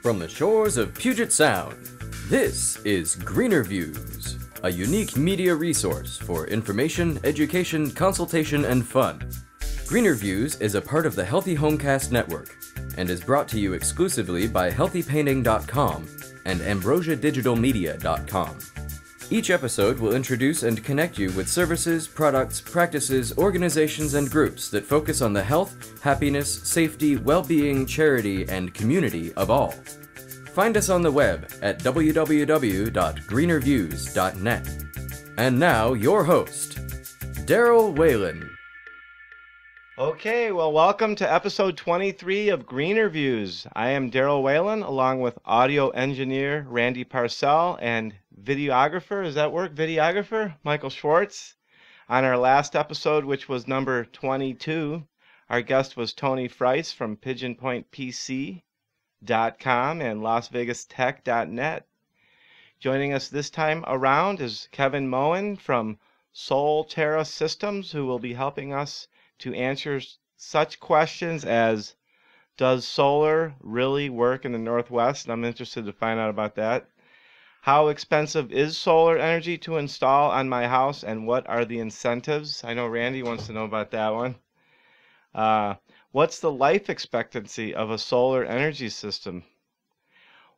From the shores of Puget Sound, this is Greener Views, a unique media resource for information, education, consultation, and fun. Greener Views is a part of the Healthy Homecast network and is brought to you exclusively by healthypainting.com and ambrosiadigitalmedia.com. Each episode will introduce and connect you with services, products, practices, organizations, and groups that focus on the health, happiness, safety, well-being, charity, and community of all. Find us on the web at www.greenerviews.net. And now, your host, Daryl Whalen. Okay, well, welcome to episode 23 of Greener Views. I am Daryl Whalen, along with audio engineer Randy Parcel and videographer, does that work? Videographer, Michael Schwartz. On our last episode, which was number 22, our guest was Tony Friess from PigeonPointPC.com and LasVegasTech.net. Joining us this time around is Kevin Moen from SolTerra Systems, who will be helping us to answer such questions as, does solar really work in the Northwest? And I'm interested to find out about that. How expensive is solar energy to install on my house, and what are the incentives? I know Randy wants to know about that one. What's the life expectancy of a solar energy system?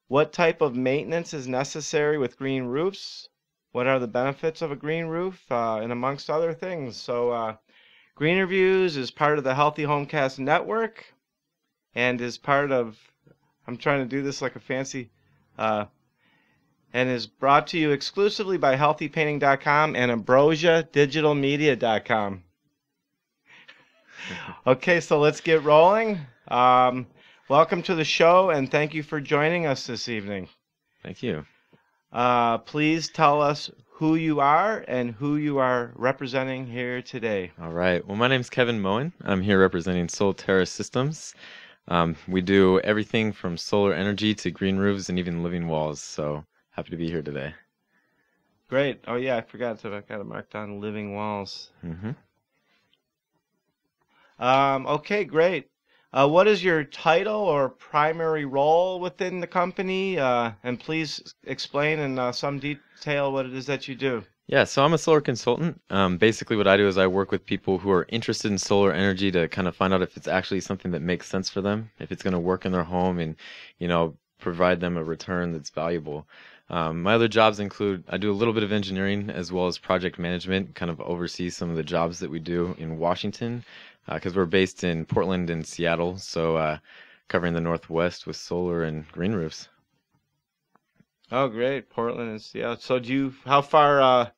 What type of maintenance is necessary with green roofs? What are the benefits of a green roof? And amongst other things. So Greener Views is part of the Healthy Homecast network and is part of, I'm trying to do this like a fancy, and is brought to you exclusively by healthypainting.com and ambrosiadigitalmedia.com. Okay, so let's get rolling. Welcome to the show, and thank you for joining us this evening. Thank you. Please tell us who you are and who you are representing here today. All right. Well, my name is Kevin Moen. I'm here representing SolTerra Systems. We do everything from solar energy to green roofs and even living walls, so happy to be here today. Great. Oh, yeah, I forgot to got it marked on living walls. Mm-hmm. Okay, great. What is your title or primary role within the company? And please explain in some detail what it is that you do. Yeah, so I'm a solar consultant. Basically what I do is I work with people who are interested in solar energy to kind of find out if it's actually something that makes sense for them, if it's going to work in their home and, you know, provide them a return that's valuable. My other jobs include, I do a little bit of engineering as well as project management, kind of oversee some of the jobs that we do in Washington, because we're based in Portland and Seattle, so covering the Northwest with solar and green roofs. Oh, great, Portland and Seattle. So do you, how far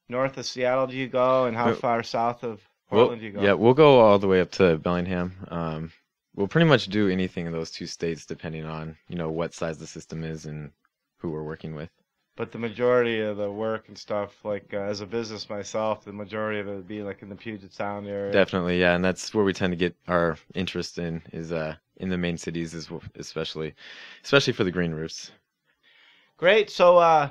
north of Seattle do you go, and how far south of Portland do you go? Yeah, we'll go all the way up to Bellingham. We'll pretty much do anything in those two states, depending on, you know, what size the system is and who we're working with. But the majority of the work and stuff, like as a business myself, the majority of it would be like in the Puget Sound area. Definitely, yeah, and that's where we tend to get our interest in, is in the main cities, especially for the green roofs. Great. So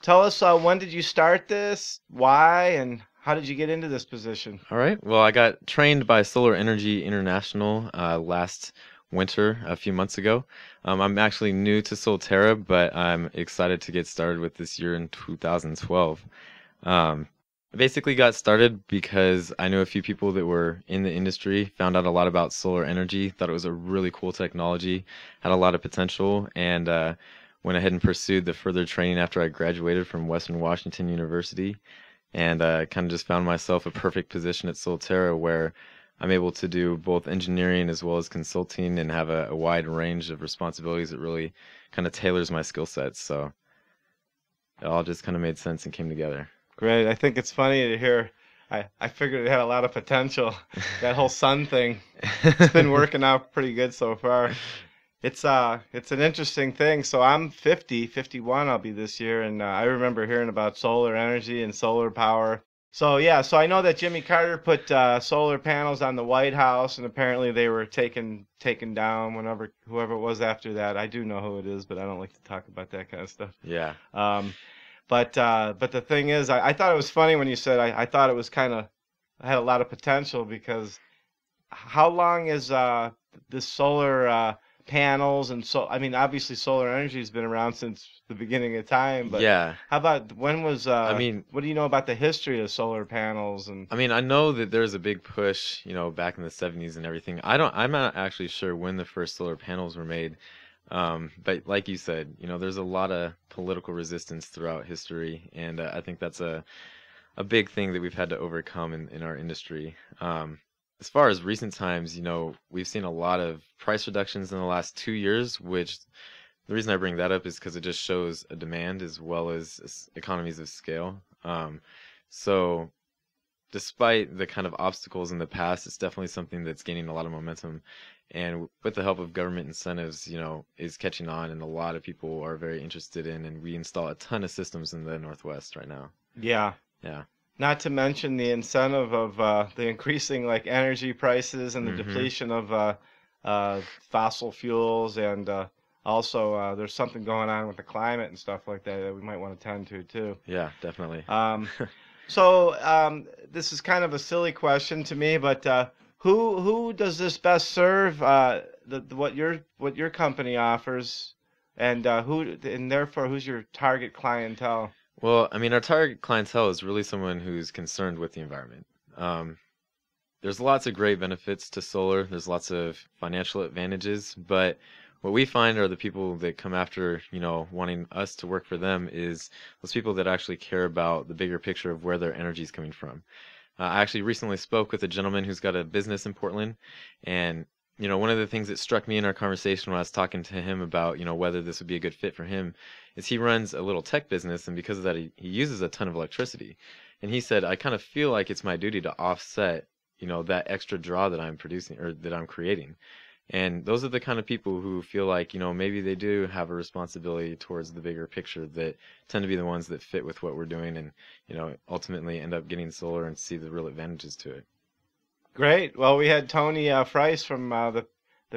tell us, when did you start this, why, and how did you get into this position? All right. Well, I got trained by Solar Energy International last winter, a few months ago. I'm actually new to SolTerra, but I'm excited to get started with this year in 2012. I basically got started because I knew a few people that were in the industry, found out a lot about solar energy, thought it was a really cool technology, had a lot of potential, and went ahead and pursued the further training after I graduated from Western Washington University. And kind of just found myself a perfect position at SolTerra, where I'm able to do both engineering as well as consulting and have a wide range of responsibilities that really kind of tailors my skill sets. So it all just kind of made sense and came together. Great. I think it's funny to hear. I figured it had a lot of potential. That whole sun thing, it's been working out pretty good so far. It's an interesting thing. So I'm 51 I'll be this year, and I remember hearing about solar energy and solar power. So yeah, so I know that Jimmy Carter put solar panels on the White House, and apparently they were taken down whoever it was after that. I do know who it is, but I don't like to talk about that kind of stuff. Yeah. But the thing is, I thought it was funny when you said I thought it was kind of had a lot of potential, because how long is this solar panels and so I mean obviously solar energy has been around since the beginning of time, but Yeah. how about when was I mean, what do you know about the history of solar panels and I know that there's a big push, back in the 70s and everything. I'm not actually sure when the first solar panels were made. But like you said, there's a lot of political resistance throughout history, and I think that's a big thing that we've had to overcome in our industry. As far as recent times, we've seen a lot of price reductions in the last 2 years, which the reason I bring that up is because it just shows a demand as well as economies of scale. So despite the kind of obstacles in the past, it's definitely something that's gaining a lot of momentum. And with the help of government incentives, is catching on, and a lot of people are very interested in, and we install a ton of systems in the Northwest right now. yeah. Yeah. Not to mention the incentive of the increasing like energy prices and the depletion of fossil fuels, and also there's something going on with the climate and stuff like that that we might want to tend to too. Yeah, definitely. So this is kind of a silly question to me, but who does this best serve? What your company offers, and therefore who's your target clientele? Well, our target clientele is really someone who's concerned with the environment. There's lots of great benefits to solar. There's lots of financial advantages, but what we find are the people that come after, wanting us to work for them is those people that actually care about the bigger picture of where their energy is coming from. I actually recently spoke with a gentleman who's got a business in Portland, and one of the things that struck me in our conversation when I was talking to him about, whether this would be a good fit for him, is he runs a little tech business, and because of that, he uses a ton of electricity. And he said, I kind of feel like it's my duty to offset, that extra draw that I'm producing or that I'm creating. And those are the kind of people who feel like, maybe they do have a responsibility towards the bigger picture, that tend to be the ones that fit with what we're doing and, ultimately end up getting solar and see the real advantages to it. Great. Well, we had Tony Frice from the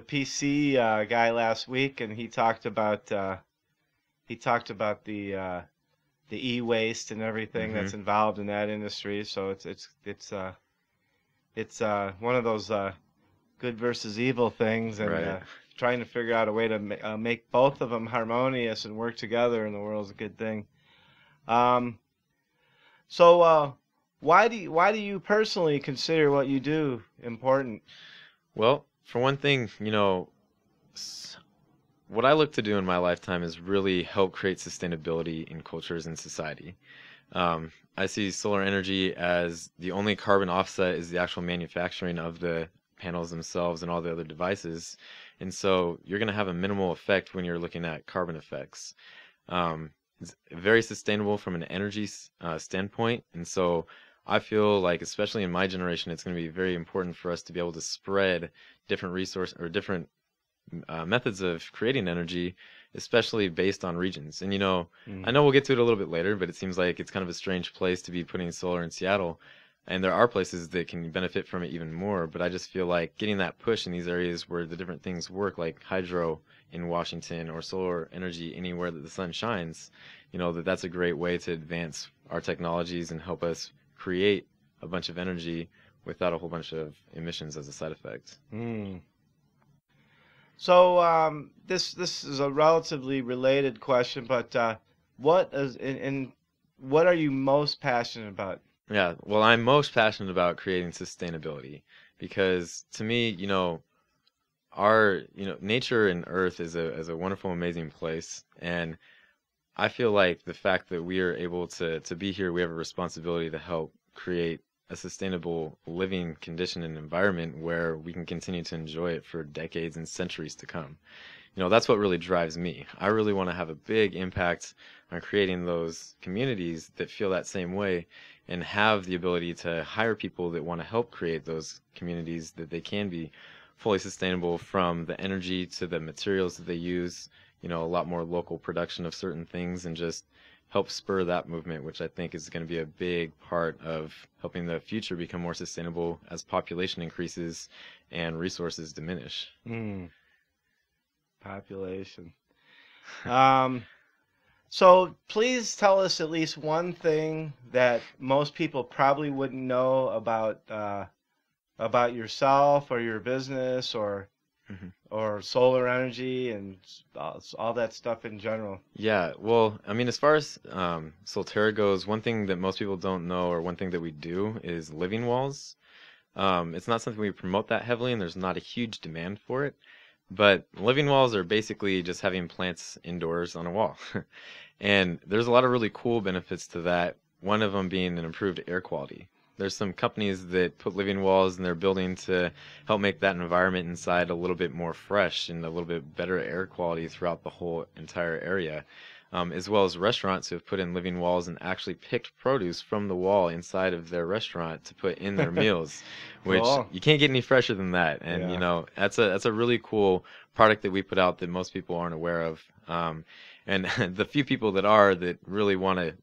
PC guy last week, and he talked about the e-waste and everything that's involved in that industry. So it's one of those good versus evil things, and Right. Trying to figure out a way to make both of them harmonious and work together in the world is a good thing. So why do you personally consider what you do important? Well, for one thing, what I look to do in my lifetime is really help create sustainability in cultures and society. I see solar energy as the only carbon offset is the actual manufacturing of the panels themselves and all the other devices. And so you're going to have a minimal effect when you're looking at carbon effects. It's very sustainable from an energy standpoint. And so I feel like, especially in my generation, it's going to be very important for us to be able to spread different different methods of creating energy, especially based on regions. And I know we'll get to it a little bit later, but it seems like it's kind of a strange place to be putting solar in Seattle. And there are places that can benefit from it even more, but I just feel like getting that push in these areas where the different things work, like hydro in Washington or solar energy anywhere that the sun shines, that's a great way to advance our technologies and help us create a bunch of energy without a whole bunch of emissions as a side effect. So this is a relatively related question, but what are you most passionate about? Yeah, well, I'm most passionate about creating sustainability because to me, our, nature and Earth is a wonderful, amazing place, and I feel like the fact that we are able to be here, we have a responsibility to help create a sustainable living condition and environment where we can continue to enjoy it for decades and centuries to come. That's what really drives me. I really want to have a big impact on creating those communities that feel that same way and have the ability to hire people that want to help create those communities that they can be fully sustainable, from the energy to the materials that they use, a lot more local production of certain things, and just help spur that movement, which I think is going to be a big part of helping the future become more sustainable as population increases and resources diminish. Population. So please tell us at least one thing that most people probably wouldn't know about yourself or your business, or or solar energy and all that stuff in general? Yeah, well, I mean, as far as SolTerra goes, one thing that most people don't know, or one thing that we do, is living walls. It's not something we promote that heavily, and there's not a huge demand for it. But living walls are basically just having plants indoors on a wall. And there's a lot of really cool benefits to that, one of them being an improved air quality. There's some companies that put living walls in their building to help make that environment inside a little bit more fresh and a little bit better air quality throughout the whole entire area. As well as restaurants who have put in living walls and actually picked produce from the wall inside of their restaurant to put in their meals, which Cool. you can't get any fresher than that. And Yeah. you know, that's a really cool product that we put out that most people aren't aware of. And the few people that really want to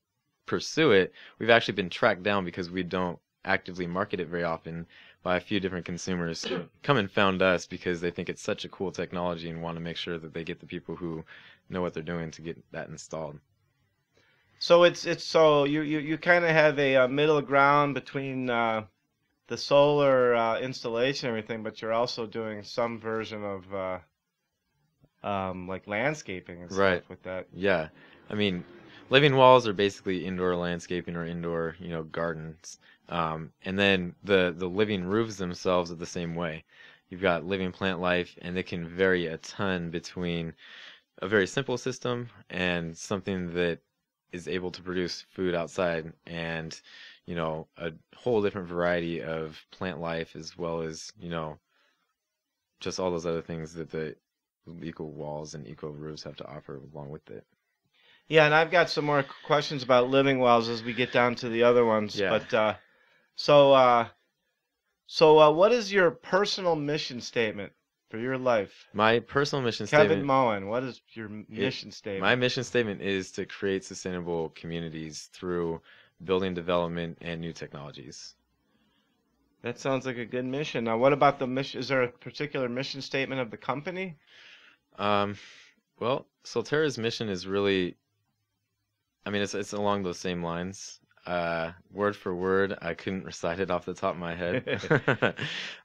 pursue it, we've actually been tracked down because we don't actively market it very often by a few different consumers who come and found us because they think it's such a cool technology and want to make sure that they get the people who know what they're doing to get that installed. So it's so you kind of have a middle ground between the solar installation and everything, but you're also doing some version of like landscaping and stuff Right. with that. Yeah. I mean, living walls are basically indoor landscaping or indoor, gardens. And then the living roofs themselves are the same way. You've got living plant life, and they can vary a ton between a very simple system and something that is able to produce food outside, and a whole different variety of plant life, as well as just all those other things that the eco walls and eco roofs have to offer along with it. Yeah, and I've got some more questions about living wells as we get down to the other ones. Yeah. But what is your personal mission statement for your life? My personal mission Kevin statement, Moen, what is your mission statement? my mission statement is to create sustainable communities through building development and new technologies. That sounds like a good mission. Now, what about the mission? Is there a particular mission statement of the company? Well, SolTerra's mission is really, I mean, it's along those same lines. Word for word, I couldn't recite it off the top of my head.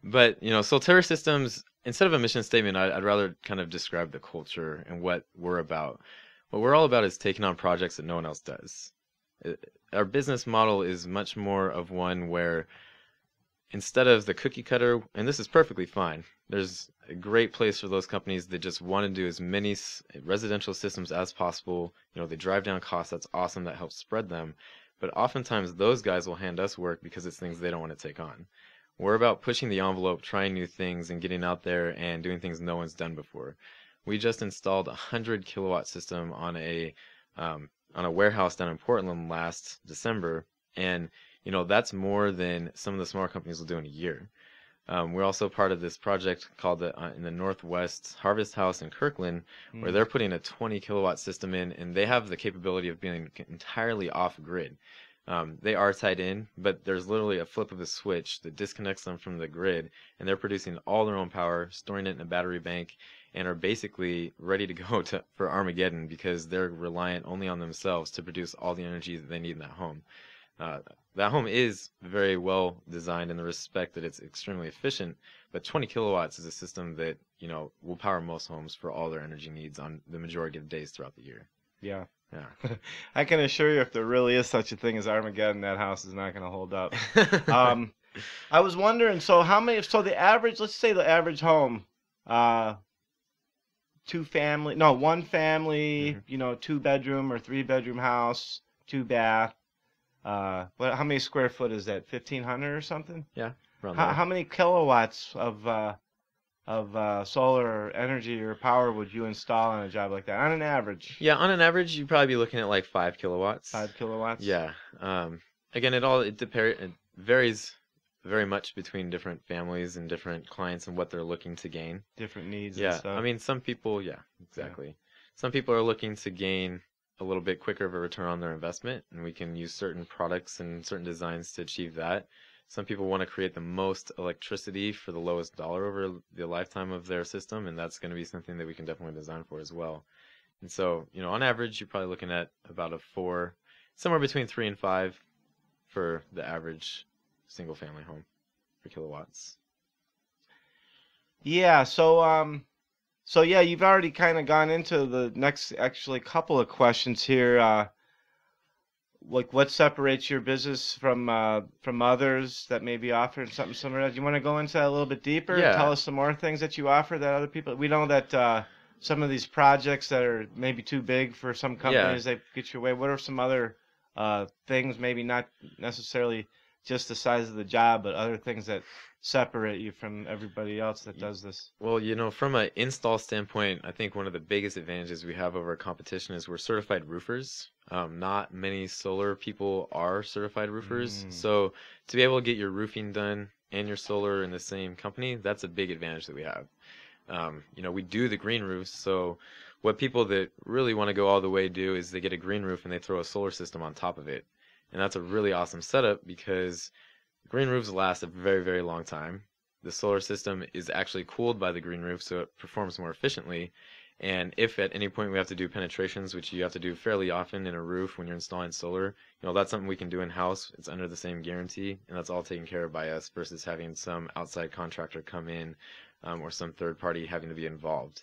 But, SolTerra Systems, instead of a mission statement, I'd rather kind of describe the culture and what we're about. What we're all about is taking on projects that no one else does. Our business model is much more of one where instead of the cookie cutter, and this is perfectly fine, there's a great place for those companies that just want to do as many residential systems as possible. They drive down costs. That's awesome. That helps spread them. But oftentimes those guys will hand us work because it's things they don't want to take on. We're about pushing the envelope, trying new things, and getting out there and doing things no one's done before. We just installed a 100 kilowatt system on a warehouse down in Portland last December, and that's more than some of the smaller companies will do in a year. We're also part of this project called in the Northwest Harvest House in Kirkland, where they're putting a 20 kilowatt system in, and they have the capability of being entirely off grid. They are tied in, but there's literally a flip of a switch that disconnects them from the grid, and they're producing all their own power, storing it in a battery bank, and are basically ready to go for Armageddon because they're reliant only on themselves to produce all the energy that they need in that home. That home is very well designed in the respect that it's extremely efficient, but 20 kilowatts is a system that, will power most homes for all their energy needs on the majority of days throughout the year. Yeah. Yeah. I can assure you if there really is such a thing as Armageddon, that house is not going to hold up. I was wondering, so the average, let's say the average home, one family, 2-bedroom or 3-bedroom house, 2-bath. How many square foot is that? 1,500 or something? Yeah. Around there. How many kilowatts of solar energy or power would you install on a job like that on an average? Yeah, on an average, you'd probably be looking at like 5 kilowatts. 5 kilowatts? Yeah. Again, it varies very much between different families and different clients and what they're looking to gain. Different needs Yeah. and stuff. I mean, some people, yeah, exactly. Yeah. Some people are looking to gain a little bit quicker of a return on their investment, and we can use certain products and certain designs to achieve that. Some people want to create the most electricity for the lowest dollar over the lifetime of their system, and that's going to be something that we can definitely design for as well. And so, on average, you're probably looking at about a 4, somewhere between 3 and 5 for the average single-family home for kilowatts. Yeah. So yeah, you've already kind of gone into the next actually couple of questions here. Like what separates your business from others that may be offering something similar? Do you want to go into that a little bit deeper? Tell Yeah, us some more things that you offer that other people. We know that some of these projects that are maybe too big for some yeah. companies, they get your way. What are some other things, maybe not necessarily just the size of the job, but other things that separate you from everybody else that Y- does this? Well, from an install standpoint, I think one of the biggest advantages we have over our competition is we're certified roofers. Not many solar people are certified roofers. Mm. So to be able to get your roofing done and your solar in the same company, that's a big advantage that we have. We do the green roofs, so what people that really want to go all the way do is they get a green roof and they throw a solar system on top of it. And that's a really awesome setup because green roofs last a very, very long time. The solar system is actually cooled by the green roof, so it performs more efficiently. And if at any point we have to do penetrations, which you have to do fairly often in a roof when you're installing solar, that's something we can do in-house. It's under the same guarantee, and that's all taken care of by us versus having some outside contractor come in or some third party having to be involved.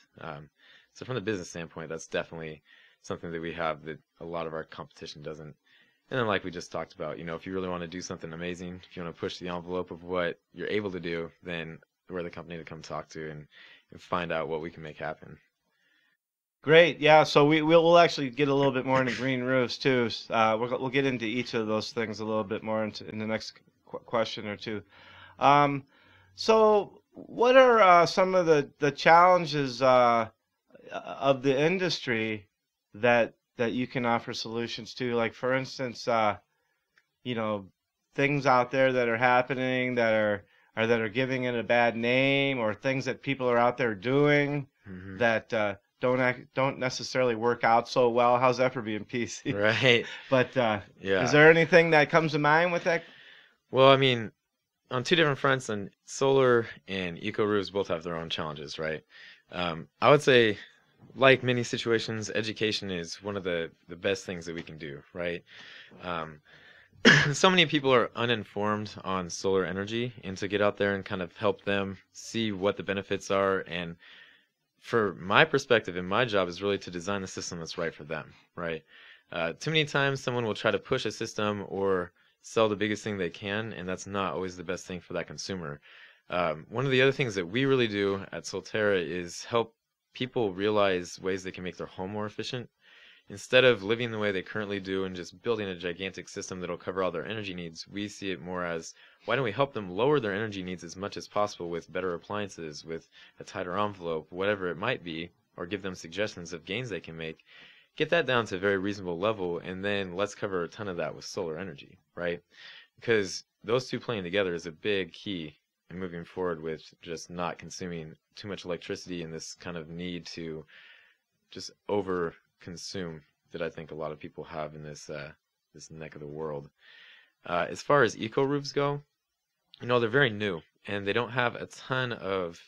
So from the business standpoint, that's definitely something that we have that a lot of our competition doesn't. And then, like we just talked about, if you really want to do something amazing, if you want to push the envelope of what you're able to do, then we're the company to come talk to and find out what we can make happen. Great. Yeah. So we'll actually get a little bit more into green roofs too. We'll get into each of those things a little bit more in the next question or two. Um, so what are some of the challenges of the industry that you can offer solutions to? Like for instance, you know, things out there that are happening that are giving it a bad name, or things that people are out there doing Hmm. that don't necessarily work out so well. How's that for being PC? Right. But is Yeah. there anything that comes to mind with that? Well, I mean, on two different fronts, and solar and eco roofs both have their own challenges, right? I would say, like many situations, education is one of the best things that we can do, right? Um, so many people are uninformed on solar energy, and to get out there and kind of help them see what the benefits are. And for my perspective and my job is really to design the system that's right for them, right? Too many times someone will try to push a system or sell the biggest thing they can, and that's not always the best thing for that consumer. One of the other things that we really do at SolTerra is help people realize ways they can make their home more efficient. Instead of living the way they currently do and just building a gigantic system that'll cover all their energy needs, we see it more as why don't we help them lower their energy needs as much as possible with better appliances, with a tighter envelope, whatever it might be, or give them suggestions of gains they can make. Get that down to a very reasonable level, and then let's cover a ton of that with solar energy, right? Because those two playing together is a big key in moving forward with just not consuming too much electricity and this kind of need to just over consume that I think a lot of people have in this neck of the world. As far as eco roofs go, they're very new and they don't have a ton of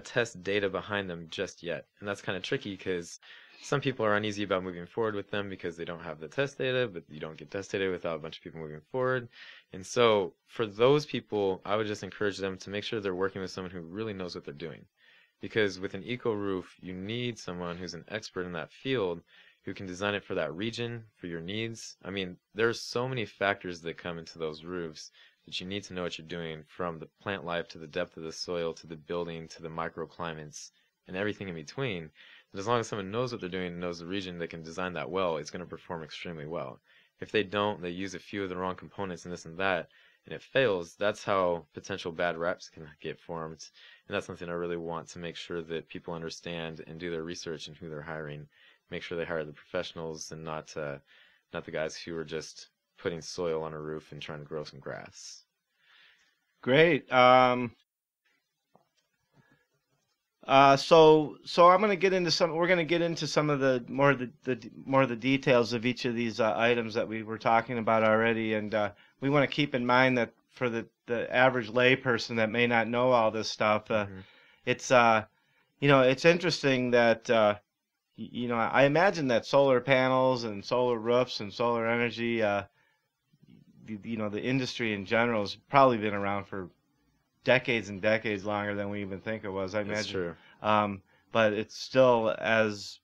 test data behind them just yet, and that's kind of tricky because some people are uneasy about moving forward with them because they don't have the test data, but you don't get test data without a bunch of people moving forward. And so for those people, I would just encourage them to make sure they're working with someone who really knows what they're doing. Because with an eco roof, you need someone who's an expert in that field who can design it for that region, for your needs. I mean, there's so many factors that come into those roofs that you need to know what you're doing, from the plant life to the depth of the soil to the building to the microclimates and everything in between. And as long as someone knows what they're doing and knows the region, they can design that well, it's going to perform extremely well. If they don't, they use a few of the wrong components and this and that, and it fails, that's how potential bad reps can get formed. And that's something I really want to make sure that people understand and do their research and who they're hiring. Make sure they hire the professionals and not the guys who are just putting soil on a roof and trying to grow some grass. Great. So I'm going to get into some. We're going to get into some of the more of the details of each of these items that we were talking about already, and we want to keep in mind that for the average layperson that may not know all this stuff, Hmm. it's it's interesting that I imagine that solar panels and solar roofs and solar energy, the industry in general has probably been around for decades and decades longer than we even think it was. I That's imagine. true. But it's still as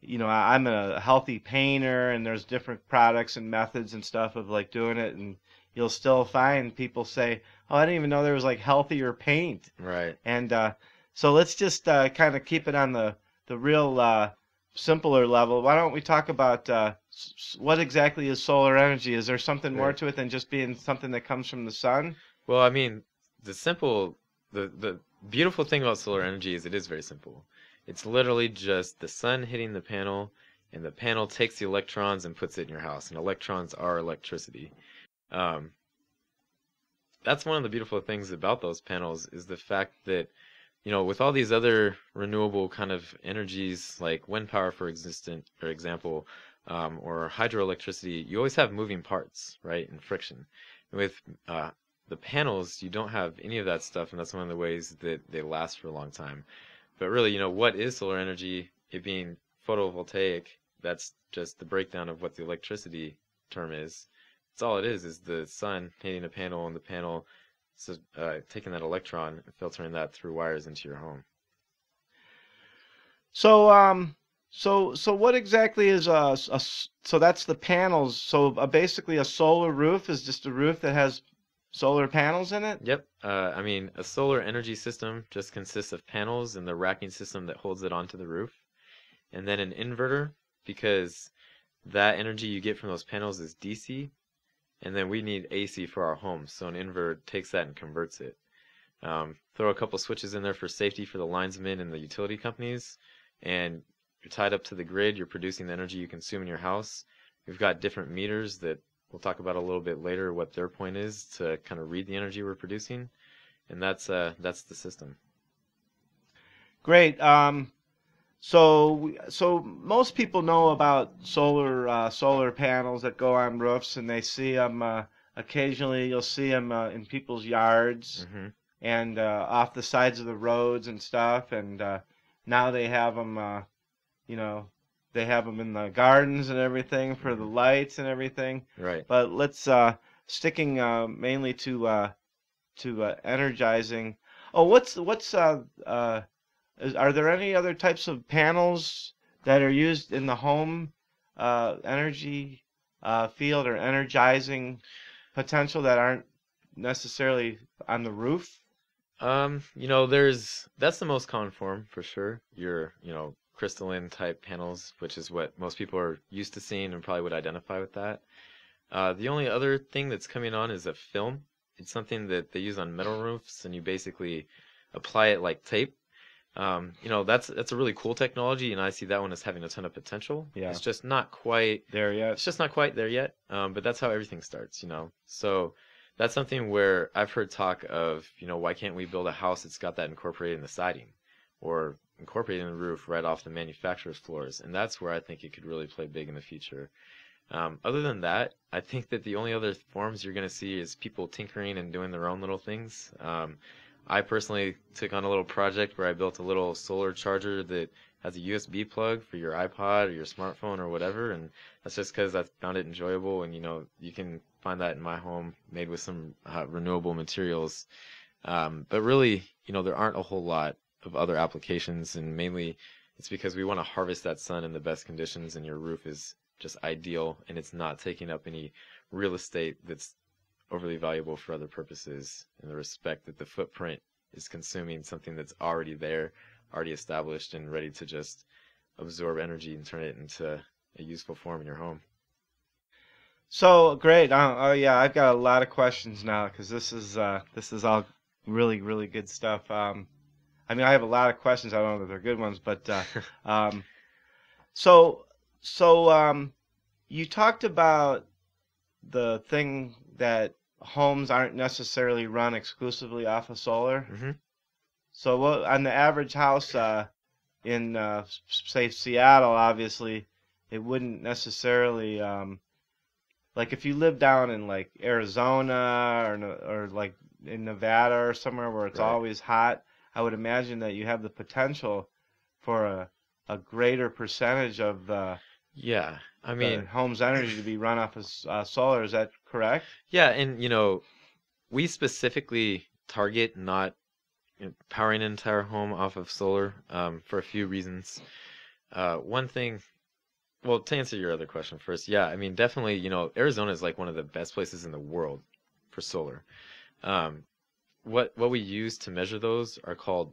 I'm a healthy painter, and there's different products and methods and stuff of like doing it, and you'll still find people say, "Oh, I didn't even know there was like healthier paint." Right. And so let's just kind of keep it on the real simpler level. Why don't we talk about what exactly is solar energy? Is there something more Right. to it than just being something that comes from the sun? Well, I mean, the beautiful thing about solar energy is it is very simple. It's literally just the sun hitting the panel, and the panel takes the electrons and puts it in your house. And electrons are electricity. Um, that's one of the beautiful things about those panels is the fact that, with all these other renewable kind of energies like wind power, for example, or hydroelectricity, you always have moving parts, right, and friction. With the panels, you don't have any of that stuff, and that's one of the ways that they last for a long time. But really, what is solar energy? It being photovoltaic, that's just the breakdown of what the electricity term is. That's all it is the sun hitting a panel, and the panel taking that electron and filtering that through wires into your home. So what exactly is so that's the panels. So basically a solar roof is just a roof that has solar panels in it? Yep. I mean, a solar energy system just consists of panels and the racking system that holds it onto the roof. And then an inverter, because that energy you get from those panels is DC. And then we need AC for our homes. So an inverter takes that and converts it. Throw a couple switches in there for safety for the linesmen and the utility companies. And you're tied up to the grid. You're producing the energy you consume in your house. We've got different meters that we'll talk about a little bit later what their point is to kind of read the energy we're producing, and that's the system. Great. So most people know about solar panels that go on roofs, and they see them occasionally. You'll see them in people's yards Mm-hmm. and off the sides of the roads and stuff. And now they have them. They have them in the gardens and everything for the lights and everything. Right. But let's sticking mainly to energizing. Oh, are there any other types of panels that are used in the home energy field or energizing potential that aren't necessarily on the roof? That's the most common form for sure. Your crystalline type panels, which is what most people are used to seeing and probably would identify with that. The only other thing that's coming on is a film. It's something that they use on metal roofs, and you basically apply it like tape. That's a really cool technology, and I see that one as having a ton of potential. Yeah. It's just not quite There yet. It's just not quite there yet. But that's how everything starts. So that's something where I've heard talk of, why can't we build a house that's got that incorporated in the siding or incorporated in the roof right off the manufacturer's floors? And that's where I think it could really play big in the future. Other than that, I think that the only other forms you're going to see is people tinkering and doing their own little things. I personally took on a little project where I built a little solar charger that has a USB plug for your iPod or your smartphone or whatever, and that's just because I found it enjoyable. And you can find that in my home, made with some renewable materials. But really, there aren't a whole lot of other applications, and mainly it's because we want to harvest that sun in the best conditions, and your roof is just ideal, and it's not taking up any real estate that's overly valuable for other purposes, in the respect that the footprint is consuming something that's already there, already established, and ready to just absorb energy and turn it into a useful form in your home. So great. Oh yeah, I've got a lot of questions now because this is all really, really good stuff. I mean, I have a lot of questions. I don't know that they're good ones, but so you talked about the thing that homes aren't necessarily run exclusively off of solar. Mm-hmm. So what on the average house in say Seattle, obviously, it wouldn't necessarily like if you live down in like Arizona or like in Nevada or somewhere where it's Right. always hot, I would imagine that you have the potential for a greater percentage of the Yeah, I mean, home's energy to be run off of solar. Is that correct? yeah, and we specifically target not powering an entire home off of solar for a few reasons. One thing, well, to answer your other question first, yeah, I mean, definitely, Arizona is like one of the best places in the world for solar. What we use to measure those are called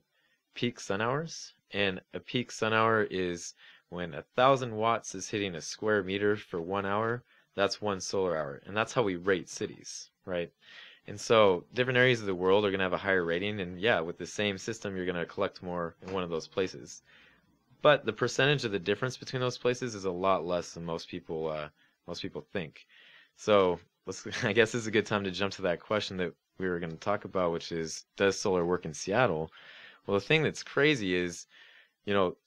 peak sun hours, and a peak sun hour is when 1,000 watts is hitting a square meter for 1 hour. That's 1 solar hour, and that's how we rate cities, right? And so different areas of the world are going to have a higher rating, and yeah, with the same system, you're going to collect more in one of those places. But the percentage of the difference between those places is a lot less than most people think. So I guess this is a good time to jump to that question that we were going to talk about, which is, does solar work in Seattle? Well, the thing that's crazy is,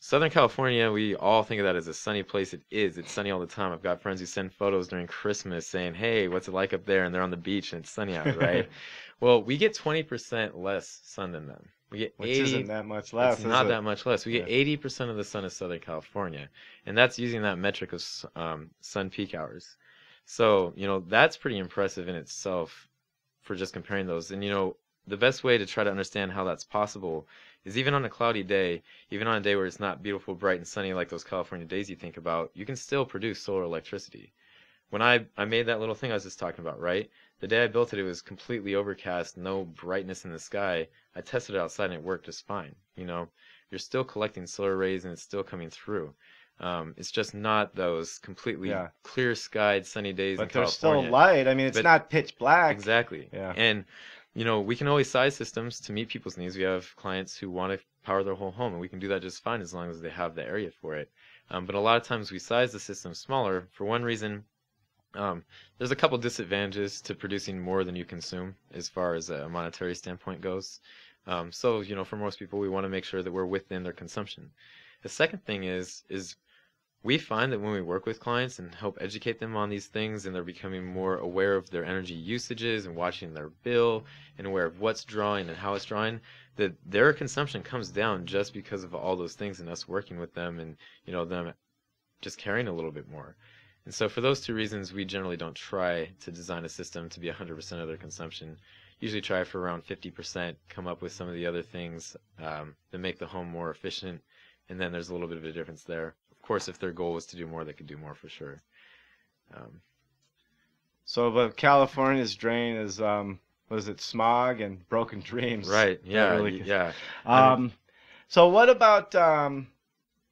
Southern California, we all think of that as a sunny place. It is. It's sunny all the time. I've got friends who send photos during Christmas saying, hey, what's it like up there? And they're on the beach and it's sunny out, right? Well, we get 20% less sun than them. We get Which isn't that much less. It's not that much less. We get 80% of the sun of Southern California. And that's using that metric of sun peak hours. So, that's pretty impressive in itself for just comparing those. And, the best way to try to understand how that's possible is even on a cloudy day, even on a day where it's not beautiful, bright, and sunny like those California days you think about, you can still produce solar electricity. When I made that little thing I was just talking about, right? The day I built it, it was completely overcast, no brightness in the sky. I tested it outside and it worked just fine. You're still collecting solar rays and it's still coming through. It's just not those completely clear-skied, sunny days in California. But there's still light. I mean, it's not pitch black. Exactly. Yeah. And we can always size systems to meet people's needs. We have clients who want to power their whole home, and we can do that just fine as long as they have the area for it. But a lot of times we size the system smaller for one reason. There's a couple disadvantages to producing more than you consume as far as a monetary standpoint goes. So, for most people, we want to make sure that we're within their consumption. The second thing is we find that when we work with clients and help educate them on these things and they're becoming more aware of their energy usages and watching their bill and aware of what's drawing and how it's drawing, that their consumption comes down just because of all those things and us working with them and, them just caring a little bit more. And so for those two reasons, we generally don't try to design a system to be 100% of their consumption. Usually try for around 50%, come up with some of the other things that make the home more efficient, and then there's a little bit of a difference there. Of course, if their goal was to do more, they could do more for sure. But California's drain is, was it smog and broken dreams? Right, yeah, yeah. So what about,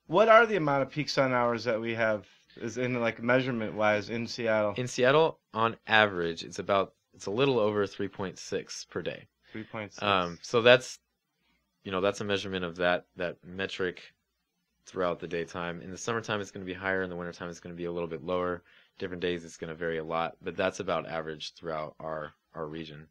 what are the amount of peak sun hours that we have, is in like measurement-wise in Seattle? In Seattle, on average, it's a little over 3.6 per day. 3.6. So that's, that's a measurement of that metric throughout the daytime. In the summertime, it's going to be higher. In the wintertime, it's going to be a little bit lower. Different days, it's going to vary a lot, but that's about average throughout our region.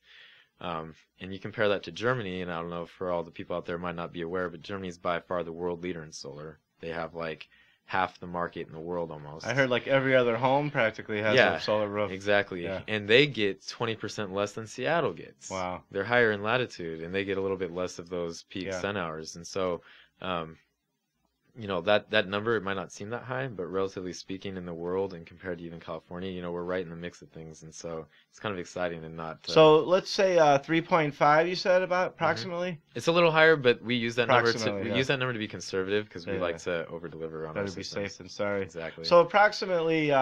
And you compare that to Germany, and I don't know, for all the people out there might not be aware, but Germany is by far the world leader in solar. They have like half the market in the world almost. I heard like every other home practically has a solar roof. Exactly. Yeah. And they get 20% less than Seattle gets. Wow. They're higher in latitude, and they get a little bit less of those peak sun hours. And so, that number, it might not seem that high, but relatively speaking in the world and compared to even California, we're right in the mix of things. And so it's kind of exciting and not... So let's say 3.5 you said about approximately? Mm-hmm. It's a little higher, but we use that number to be conservative because we like to over-deliver on our systems. Better be safe than sorry. Exactly. So approximately...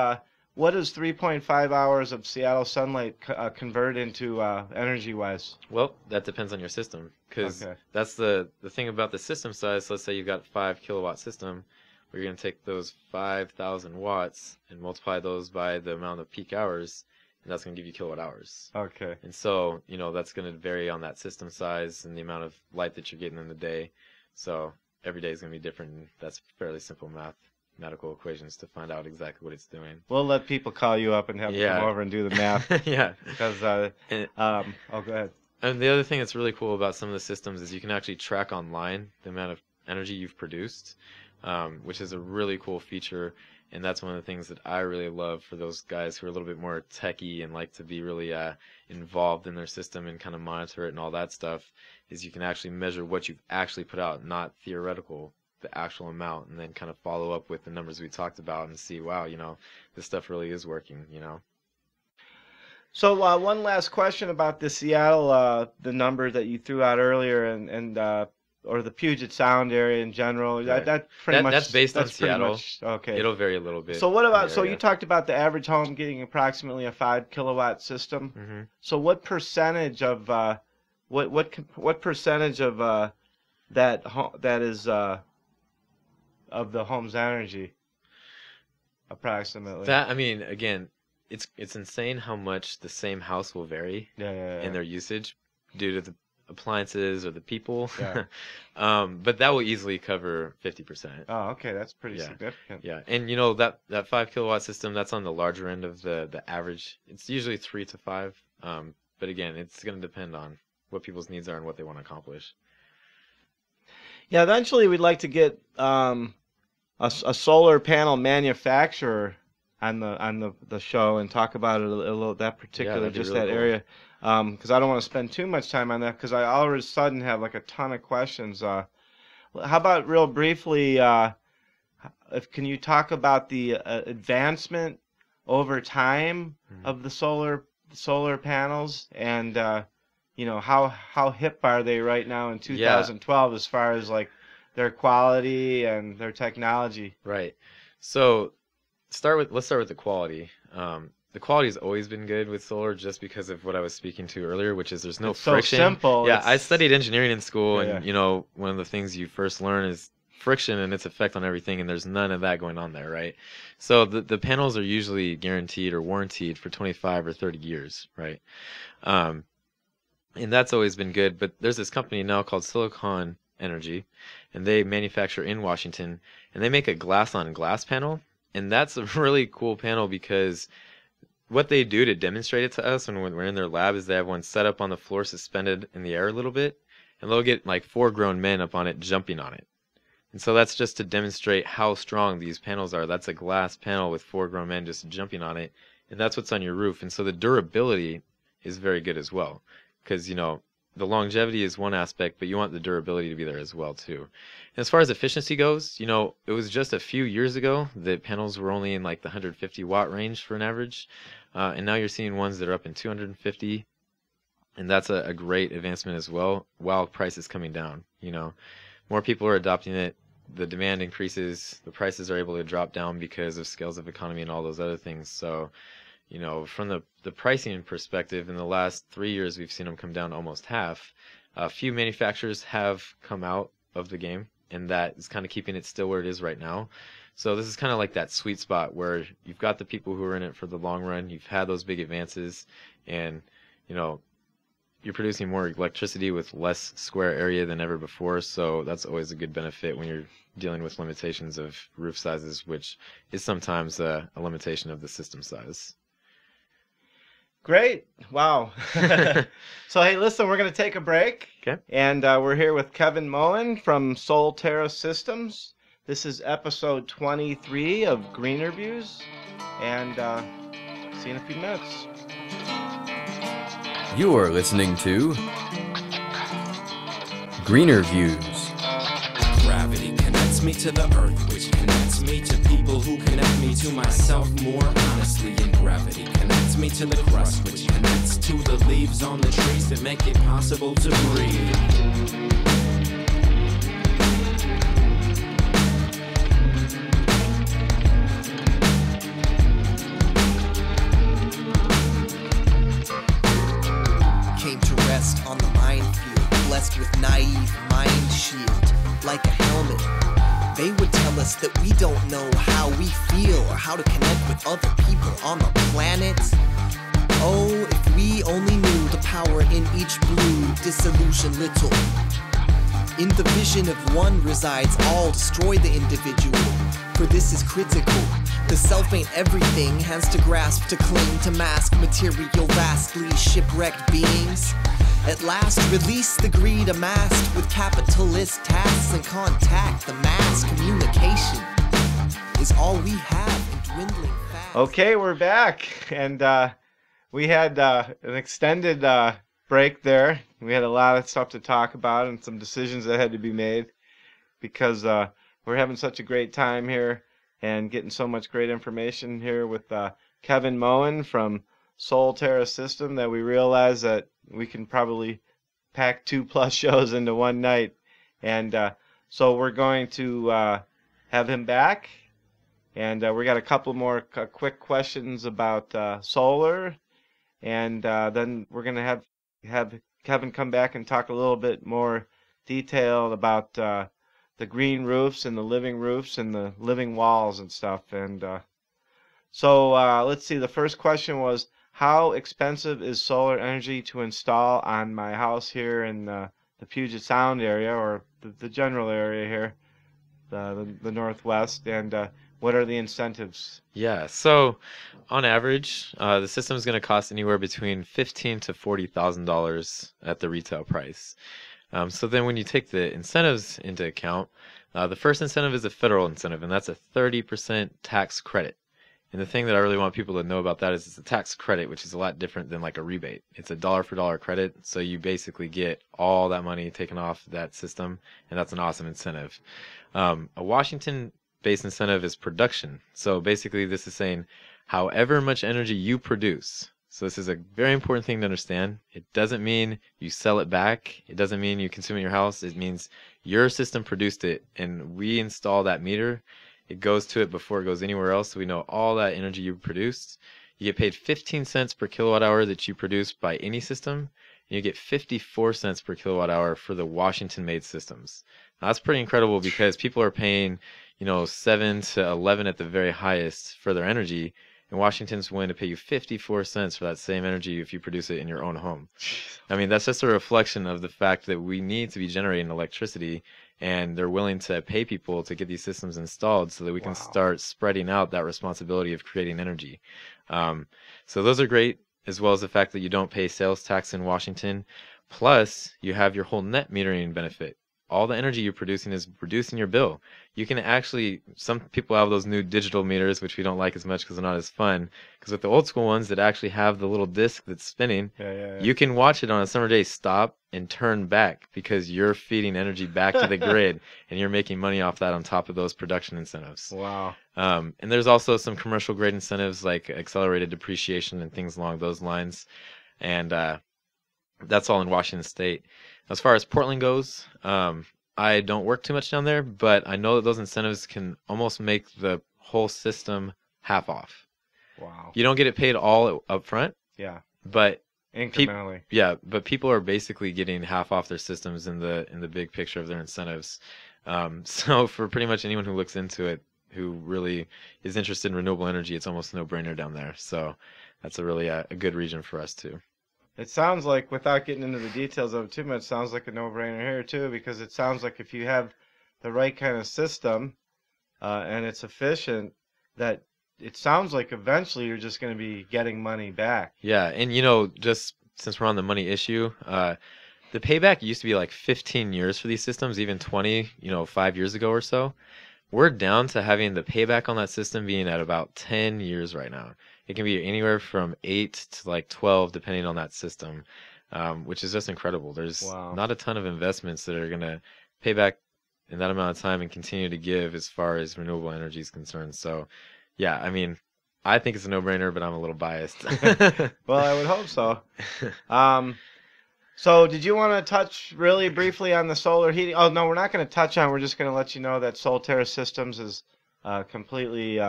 what does 3.5 hours of Seattle sunlight convert into energy-wise? Well, that depends on your system, because that's the thing about the system size. Let's say you've got a 5 kilowatt system, where you're going to take those 5,000 watts and multiply those by the amount of peak hours, and that's going to give you kilowatt hours. Okay. And so, that's going to vary on that system size and the amount of light that you're getting in the day. So every day is going to be different, and that's fairly simple mathematical equations to find out exactly what it's doing. We'll let people call you up and have them come over and do the math. Yeah. Because, go ahead. And the other thing that's really cool about some of the systems is you can actually track online the amount of energy you've produced, which is a really cool feature. And that's one of the things that I really love for those guys who are a little bit more techie and like to be really involved in their system and kind of monitor it and all that stuff, is you can actually measure what you've actually put out, not theoretical, the actual amount, and then kind of follow up with the numbers we talked about and see, wow, this stuff really is working, So one last question about the Seattle, the number that you threw out earlier, and or the Puget Sound area in general. Right. That pretty much That's based on that's pretty Seattle. much okay. It'll vary a little bit. So what in the about, so you area. talked about the average home getting approximately a 5 kilowatt system. Mhm. So what percentage of what percentage of that is of the home's energy approximately? That, I mean, again, it's insane how much the same house will vary Yeah. in their usage due to the appliances or the people. Yeah. But that will easily cover 50%. Oh, okay, that's pretty Yeah. significant. Yeah, and you know that 5 kilowatt system, that's on the larger end of the average. It's usually 3 to 5. But again, it's going to depend on what people's needs are and what they want to accomplish. Yeah, eventually we'd like to get a solar panel manufacturer on the show and talk about it a little, that particular, that'd be just really that cool. area, because I don't want to spend too much time on that, because I all of a sudden have like a ton of questions. How about real briefly, can you talk about the advancement over time of the solar panels, and how hip are they right now in 2012 as far as like their quality and their technology? Right. So let's start with the quality. The quality has always been good with solar, just because of what I was speaking to earlier, which is there's no It's so friction. simple. Yeah, I studied engineering in school, Yeah. and one of the things you first learn is friction and its effect on everything, and there's none of that going on there, right? So the panels are usually guaranteed or warranted for 25 or 30 years, right? And that's always been good. But there's this company now called Silicon Energy, and they manufacture in Washington, and they make a glass-on-glass panel, and that's a really cool panel, because what they do to demonstrate it to us when we're in their lab is they have one set up on the floor, suspended in the air a little bit, and they'll get like 4 grown men up on it, jumping on it. And so that's just to demonstrate how strong these panels are. That's a glass panel with 4 grown men just jumping on it, and that's what's on your roof. And so the durability is very good as well, because the longevity is one aspect, but you want the durability to be there as well too. And as far as efficiency goes, it was just a few years ago that panels were only in like the 150 watt range for an average, and now you're seeing ones that are up in 250, and that's a great advancement as well, while price is coming down. More people are adopting it, the demand increases, the prices are able to drop down because of scales of economy and all those other things. So from the pricing perspective, in the last 3 years, we've seen them come down almost half. A few manufacturers have come out of the game, and that is kind of keeping it still where it is right now. So this is kind of like that sweet spot where you've got the people who are in it for the long run. You've had those big advances, and you're producing more electricity with less square area than ever before. So that's always a good benefit when you're dealing with limitations of roof sizes, which is sometimes a limitation of the system size. Great. Wow. So, hey, listen, we're going to take a break. Okay. And we're here with Kevin Moen from SolTerra Systems. This is episode 23 of Greener Views. And see you in a few minutes. You are listening to Greener Views. Gravity connects me to the earth, which connects me to people who connect me to myself more honestly. And gravity connects me to the crust, which connects to the leaves on the trees that make it possible to breathe. On the minefield, blessed with naive mind shield, like a helmet. They would tell us that we don't know how we feel or how to connect with other people on the planet. Oh, if we only knew the power in each blue, disillusion little. In the vision of one resides all, destroy the individual, for this is critical. The self ain't everything, has to grasp, to cling, to mask material vastly shipwrecked beings. At last, release the greed amassed with capitalist tasks and contact. The mass communication is all we have in dwindling fast. Okay, we're back. And we had an extended break there. We had a lot of stuff to talk about and some decisions that had to be made, because we're having such a great time here and getting so much great information here with Kevin Moen from SolTerra system that we realized that we can probably pack 2+ shows into one night. And so we're going to have him back. And we got a couple more quick questions about solar. And then we're going to have Kevin come back and talk a little bit more detailed about the green roofs and the living roofs and the living walls and stuff. And so let's see. The first question was, how expensive is solar energy to install on my house here in the Puget Sound area, or the general area here, the Northwest, and what are the incentives? Yeah, so on average, the system is going to cost anywhere between $15,000 to $40,000 at the retail price. So then when you take the incentives into account, the first incentive is a federal incentive, and that's a 30% tax credit. And the thing that I really want people to know about that is it's a tax credit, which is a lot different than like a rebate. It's a dollar for dollar credit, so you basically get all that money taken off that system, and that's an awesome incentive. A Washington-based incentive is production. So basically this is saying however much energy you produce. So this is a very important thing to understand. It doesn't mean you sell it back. It doesn't mean you consume it in your house. It means your system produced it, and we install that meter. It goes to it before it goes anywhere else, so we know all that energy you produced. You get paid 15 cents per kilowatt hour that you produce by any system, and you get 54 cents per kilowatt hour for the Washington-made systems. Now, that's pretty incredible because people are paying, 7 to 11 at the very highest for their energy, and Washington's willing to pay you 54 cents for that same energy if you produce it in your own home. I mean, that's just a reflection of the fact that we need to be generating electricity, and they're willing to pay people to get these systems installed so that we can start spreading out that responsibility of creating energy. So those are great, as well as the fact that you don't pay sales tax in Washington. Plus, you have your whole net metering benefit. All the energy you're producing is reducing your bill. You can actually, some people have those new digital meters, which we don't like as much because they're not as fun. Because with the old school ones that actually have the little disc that's spinning, you can watch it on a summer day stop and turn back because you're feeding energy back to the grid, and you're making money off that on top of those production incentives. Wow. And there's also some commercial grade incentives like accelerated depreciation and things along those lines. And that's all in Washington State. As far as Portland goes, I don't work too much down there, but I know that those incentives can almost make the whole system half off. Wow. You don't get it paid all up front. Yeah. But incrementally. But people are basically getting half off their systems in the big picture of their incentives. So for pretty much anyone who looks into it, who really is interested in renewable energy, it's almost a no-brainer down there. So that's a really a good region for us too. It sounds like, without getting into the details of it too much, sounds like a no-brainer here too, because it sounds like if you have the right kind of system and it's efficient, that it sounds like eventually you're just going to be getting money back. Yeah, and just since we're on the money issue, the payback used to be like 15 years for these systems, even 20, 5 years ago or so. We're down to having the payback on that system being at about 10 years right now. It can be anywhere from 8 to like 12, depending on that system, which is just incredible. There's not a ton of investments that are going to pay back in that amount of time and continue to give as far as renewable energy is concerned. So, yeah, I mean, I think it's a no-brainer, but I'm a little biased. Well, I would hope so. So did you want to touch really briefly on the solar heating? Oh, no, we're not going to touch on. We're just going to let you know that SolTerra Systems is completely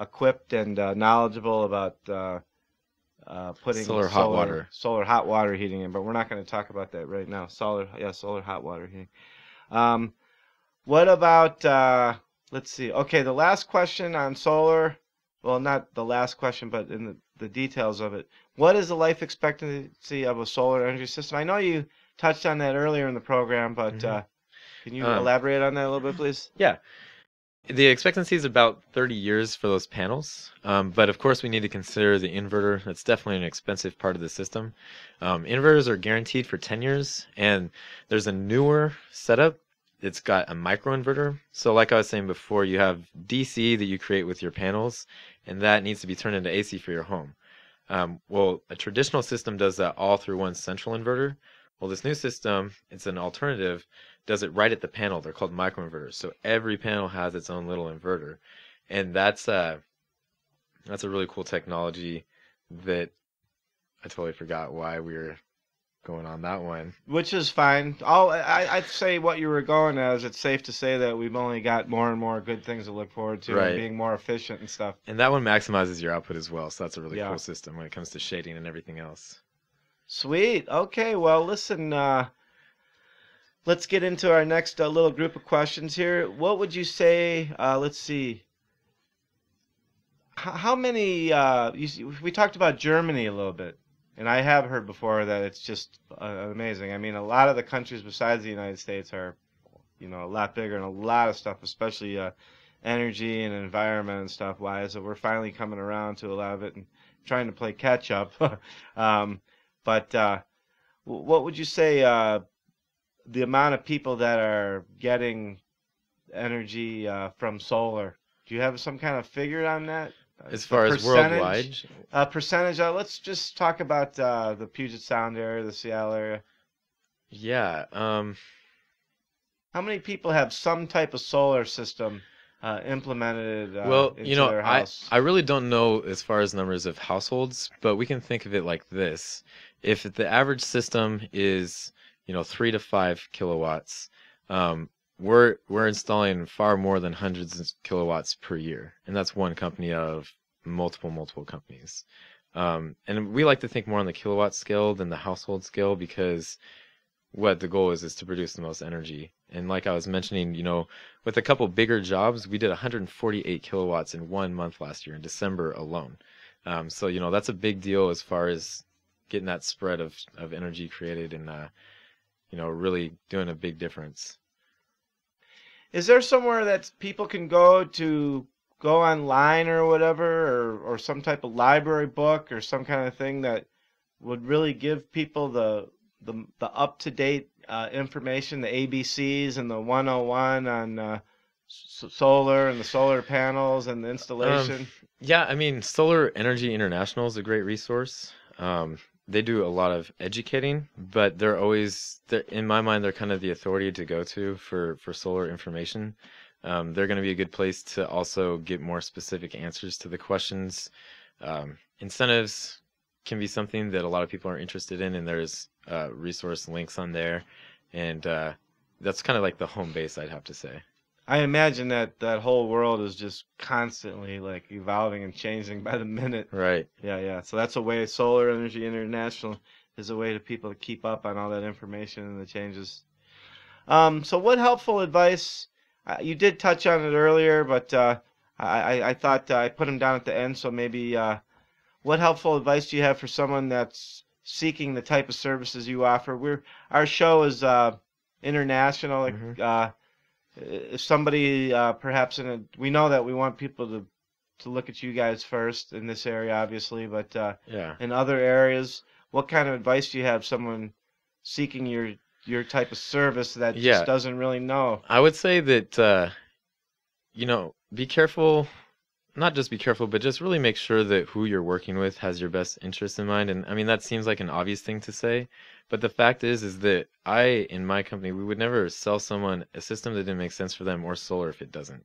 equipped and knowledgeable about putting solar hot water heating in, but we're not going to talk about that right now. Solar hot water heating. What about, let's see. Okay, the last question on solar, well, not the last question, but in the details of it. What is the life expectancy of a solar energy system? I know you touched on that earlier in the program, but can you elaborate on that a little bit, please? Yeah. The expectancy is about 30 years for those panels, but of course we need to consider the inverter. That's definitely an expensive part of the system. Inverters are guaranteed for 10 years, and there's a newer setup. It's got a microinverter. So like I was saying before, you have DC that you create with your panels, and that needs to be turned into AC for your home. Well, a traditional system does that all through one central inverter. Well, this new system, it's an alternative, does it right at the panel. They're called microinverters. So every panel has its own little inverter. And that's a really cool technology that I totally forgot why we were going on that one. Which is fine. I'd say what you were going as, it's safe to say that we've only got more and more good things to look forward to, Right. and being more efficient and stuff. And that one maximizes your output as well, so that's a really Yeah. cool system when it comes to shading and everything else. Sweet. Okay, well, listen, let's get into our next little group of questions here. What would you say, let's see, how many, we talked about Germany a little bit, and I have heard before that it's just amazing. I mean, a lot of the countries besides the United States are, a lot bigger and a lot of stuff, especially energy and environment and stuff wise. So we're finally coming around to a lot of it and trying to play catch up. But what would you say the amount of people that are getting energy from solar? Do you have some kind of figure on that? As far as worldwide? Percentage. Let's just talk about the Puget Sound area, the Seattle area. Yeah. How many people have some type of solar system implemented Well, into their house? I really don't know as far as numbers of households, but we can think of it like this. If the average system is, 3 to 5 kilowatts, we're installing far more than hundreds of kilowatts per year, and that's one company out of multiple companies. And we like to think more on the kilowatt scale than the household scale, because what the goal is to produce the most energy. And like I was mentioning, with a couple bigger jobs, we did 148 kilowatts in 1 month last year in December alone. So that's a big deal as far as getting that spread of energy created and really doing a big difference. Is there somewhere that people can go online or whatever, or some type of library book or some kind of thing that would really give people the up-to-date information, the ABCs and the 101 on solar and the solar panels and the installation? Yeah, I mean, Solar Energy International is a great resource. They do a lot of educating, but they're in my mind, they're kind of the authority to go to for solar information. They're going to be a good place to also get more specific answers to the questions. Incentives can be something that a lot of people are interested in, and there's resource links on there, and that's kind of like the home base, I'd have to say. I imagine that whole world is just constantly like evolving and changing by the minute. Right. Yeah. So that's a way. Solar Energy International is a way to people to keep up on all that information and the changes. So what helpful advice? You did touch on it earlier, but I thought I put them down at the end. So maybe what helpful advice do you have for someone that's seeking the type of services you offer? Our show is international. Mm-hmm. If somebody perhaps we know that we want people to look at you guys first in this area, obviously, but in other areas, what kind of advice do you have someone seeking your type of service that just doesn't really know? I would say that be careful. Not just be careful, but just really make sure that who you're working with has your best interests in mind. And I mean, that seems like an obvious thing to say, but the fact is that in my company, we would never sell someone a system that didn't make sense for them, or solar if it doesn't,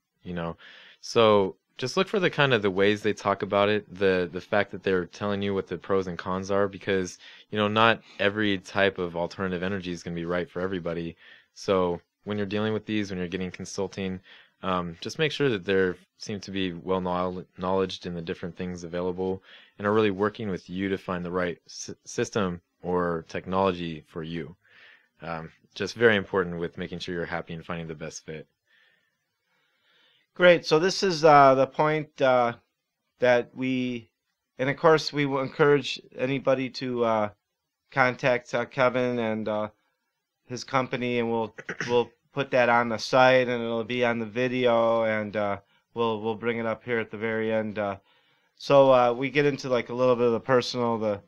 So just look for the ways they talk about it, the fact that they're telling you what the pros and cons are, because, not every type of alternative energy is going to be right for everybody. So when you're dealing with these, when you're getting consulting, just make sure that they seem to be well knowledged in the different things available and are really working with you to find the right system or technology for you. Just very important with making sure you're happy and finding the best fit. Great. So this is the point that and of course we will encourage anybody to contact Kevin and his company, and we'll put that on the site, and it'll be on the video, and we'll bring it up here at the very end. So we get into like a little bit of the personal.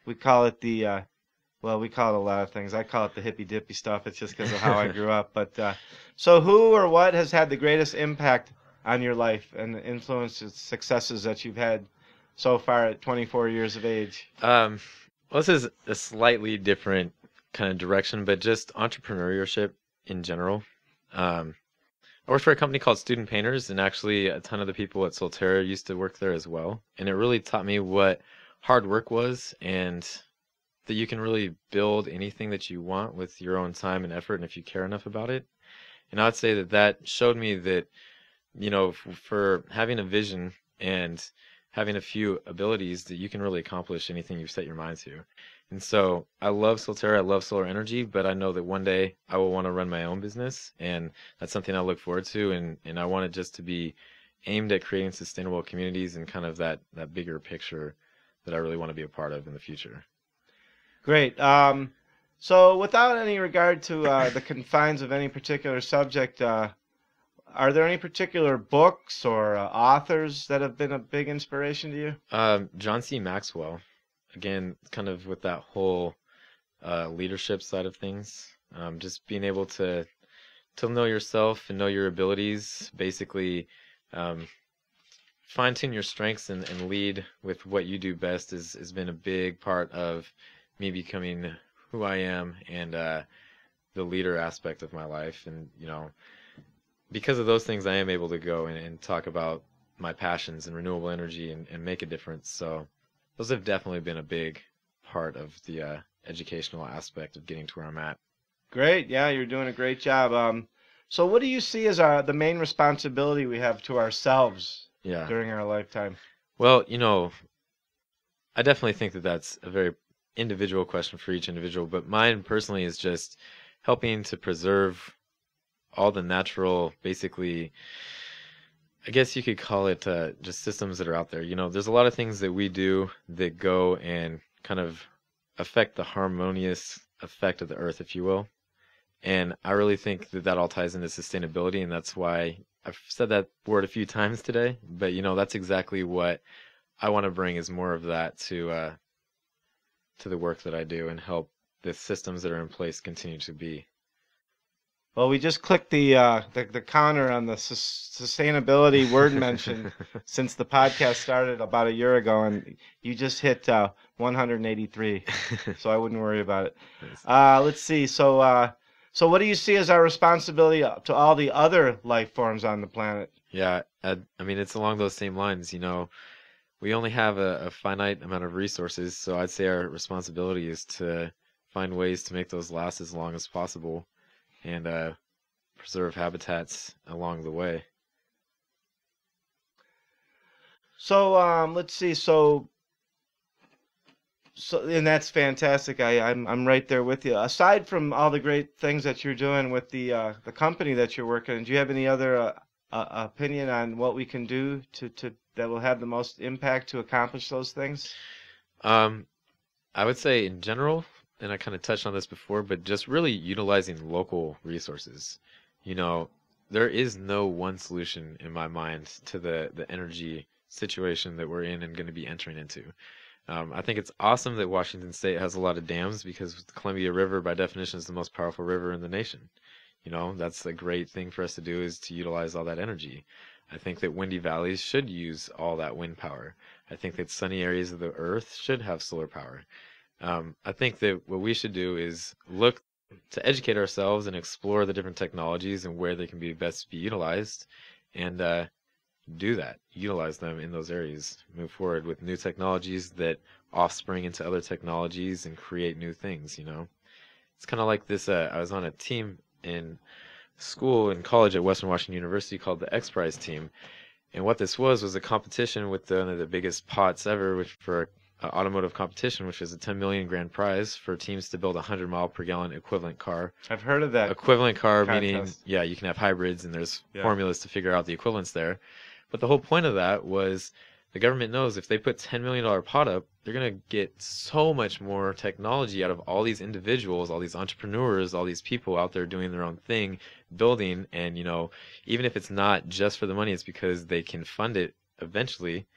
We call it we call it a lot of things. I call it the hippy dippy stuff. It's just because of how I grew up. But so who or what has had the greatest impact on your life and the influences, successes that you've had so far at 24 years of age? Well, this is a slightly different kind of direction, but just entrepreneurship in general. I worked for a company called Student Painters, and actually a ton of the people at SolTerra used to work there as well. And it really taught me what hard work was, and that you can really build anything that you want with your own time and effort, and if you care enough about it. And I would say that that showed me that, you know, for having a vision and having a few abilities, that you can really accomplish anything you set your mind to. And so I love SolTerra, I love solar energy, but I know that one day I will want to run my own business, and that's something I look forward to, and I want it just to be aimed at creating sustainable communities and kind of that bigger picture that I really want to be a part of in the future. Great. So without any regard to the confines of any particular subject, are there any particular books or authors that have been a big inspiration to you? John C. Maxwell, again, kind of with that whole leadership side of things, just being able to know yourself and know your abilities, basically fine-tune your strengths and lead with what you do best has been a big part of me becoming who I am, and the leader aspect of my life. And, you know, because of those things, I am able to go and talk about my passions and renewable energy and make a difference. So those have definitely been a big part of the educational aspect of getting to where I'm at. Great. Yeah, you're doing a great job. So what do you see as the main responsibility we have to ourselves during our lifetime? Well, you know, I definitely think that that's a very individual question for each individual, but mine personally is just helping to preserve all the natural, basically, I guess you could call it just systems that are out there. You know, there's a lot of things that we do that go and kind of affect the harmonious effect of the earth, if you will. And I really think that that all ties into sustainability, and that's why I've said that word a few times today. But, you know, that's exactly what I want to bring, is more of that to the work that I do, and help the systems that are in place continue to be. Well, we just clicked the counter on the sustainability word mention since the podcast started about a year ago, and you just hit 183, so I wouldn't worry about it. Let's see. So what do you see as our responsibility to all the other life forms on the planet? Yeah, I mean, it's along those same lines. You know, we only have a finite amount of resources, so I'd say our responsibility is to find ways to make those last as long as possible, and preserve habitats along the way. So let's see. So and that's fantastic. I'm right there with you. Aside from all the great things that you're doing with the company that you're working in, do you have any other opinion on what we can do to that will have the most impact to accomplish those things? I would say in general, and I kind of touched on this before, but just really utilizing local resources. You know, there is no one solution in my mind to the energy situation that we're in and going to be entering into. I think it's awesome that Washington State has a lot of dams, because the Columbia River, by definition, is the most powerful river in the nation. You know, that's a great thing for us to do, is to utilize all that energy. I think that windy valleys should use all that wind power. I think that sunny areas of the earth should have solar power. I think that what we should do is look to educate ourselves and explore the different technologies and where they can be best be utilized, and do that, utilize them in those areas, move forward with new technologies that offspring into other technologies and create new things. You know, it's kind of like this. I was on a team in school and college at Western Washington University called the X Prize team, and what this was a competition with one of the biggest pots ever, which for automotive competition, which is a 10 million grand prize for teams to build a 100 mile per gallon equivalent car. I've heard of that. Equivalent car contest. Meaning, yeah, you can have hybrids, and there's formulas to figure out the equivalence there. But the whole point of that was the government knows if they put $10 million pot up, they're going to get so much more technology out of all these individuals, all these entrepreneurs, all these people out there doing their own thing, building. And, you know, even if it's not just for the money, it's because they can fund it eventually,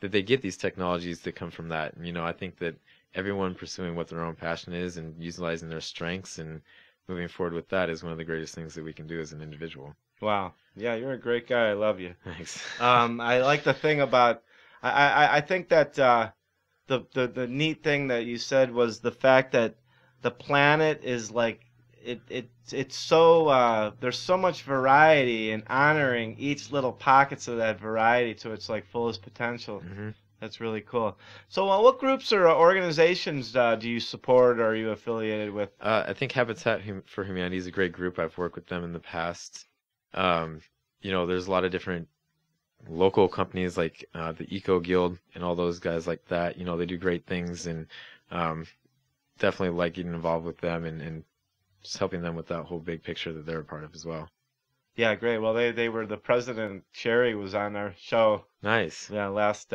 that they get these technologies that come from that. And, you know, I think that everyone pursuing what their own passion is and utilizing their strengths and moving forward with that is one of the greatest things that we can do as an individual. Wow. Yeah, you're a great guy. I love you. Thanks. I like the thing about, I think that the neat thing that you said was the fact that the planet is like, it's so, there's so much variety, and honoring each little pockets of that variety to its like fullest potential. Mm-hmm. That's really cool. So what groups or organizations do you support or are you affiliated with? I think Habitat for Humanity is a great group. I've worked with them in the past. There's a lot of different local companies like the Eco Guild and all those guys like that. They do great things, and definitely like getting involved with them and just helping them with that whole big picture that they're a part of as well. Yeah, great. Well, they were the president. Sherry was on our show. Nice. Yeah, last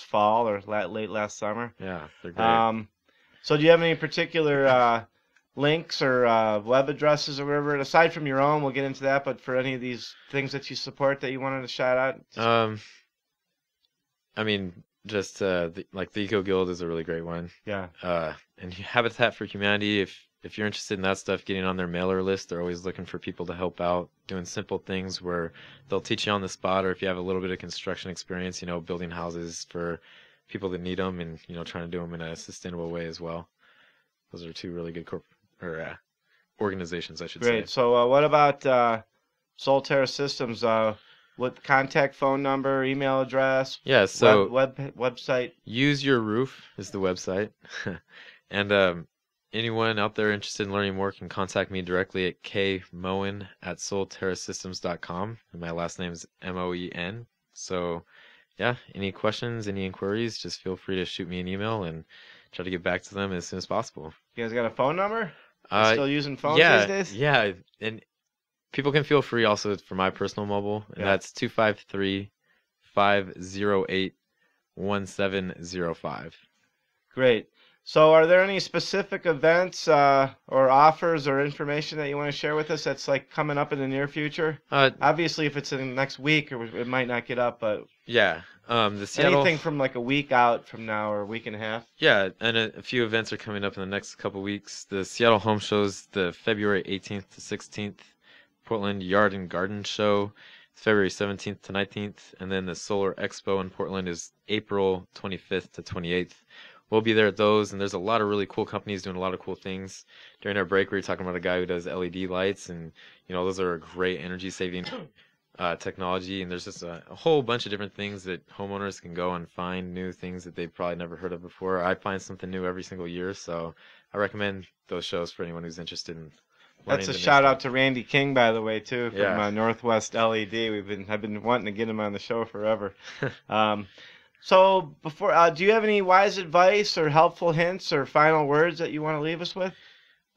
fall or late last summer. Yeah, they're great. So do you have any particular links or web addresses or whatever, aside from your own? We'll get into that, but for any of these things that you support that you wanted to shout out? Just the Eco Guild is a really great one. Yeah. And Habitat for Humanity, if you're interested in that stuff, getting on their mailer list, they're always looking for people to help out, doing simple things where they'll teach you on the spot, or if you have a little bit of construction experience, building houses for people that need them, and trying to do them in a sustainable way as well. Those are two really good organizations, I should say. Great. So what about SolTerra Systems? What contact phone number, email address? Yeah. So website. Use Your Roof is the website, and anyone out there interested in learning more can contact me directly at KMoen@SolTerraSystems.com, and my last name is Moen. So, yeah, any questions, any inquiries, just feel free to shoot me an email and try to get back to them as soon as possible. You guys got a phone number? Still using phones these days? Yeah, and people can feel free also for my personal mobile, and that's 253-508-1705. Great. So are there any specific events or offers or information that you want to share with us that's like coming up in the near future? Obviously, if it's in the next week, it might not get up, but yeah, the Seattle, anything from like a week out from now or a week and a half. Yeah, and a few events are coming up in the next couple weeks. The Seattle Home Show's the February 18th to 16th, Portland Yard and Garden Show, February 17th to 19th, and then the Solar Expo in Portland is April 25th to 28th. We'll be there at those, and there's a lot of really cool companies doing a lot of cool things. During our break, we were talking about a guy who does LED lights, and those are a great energy-saving technology. And there's just a whole bunch of different things that homeowners can go and find new things that they've probably never heard of before. I find something new every single year, so I recommend those shows for anyone who's interested in. That's a shout out to Randy King, by the way, too, from Northwest LED. I've been wanting to get him on the show forever. So before, do you have any wise advice or helpful hints or final words that you want to leave us with?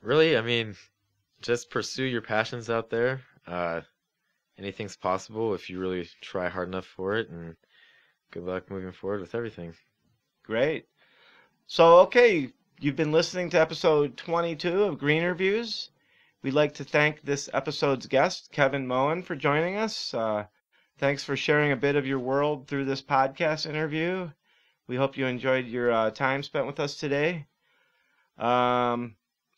Really, just pursue your passions out there. Anything's possible if you really try hard enough for it, and good luck moving forward with everything. Great. So, okay, you've been listening to episode 22 of Greener Views. We'd like to thank this episode's guest, KMoen, for joining us. Thanks for sharing a bit of your world through this podcast interview. We hope you enjoyed your time spent with us today. So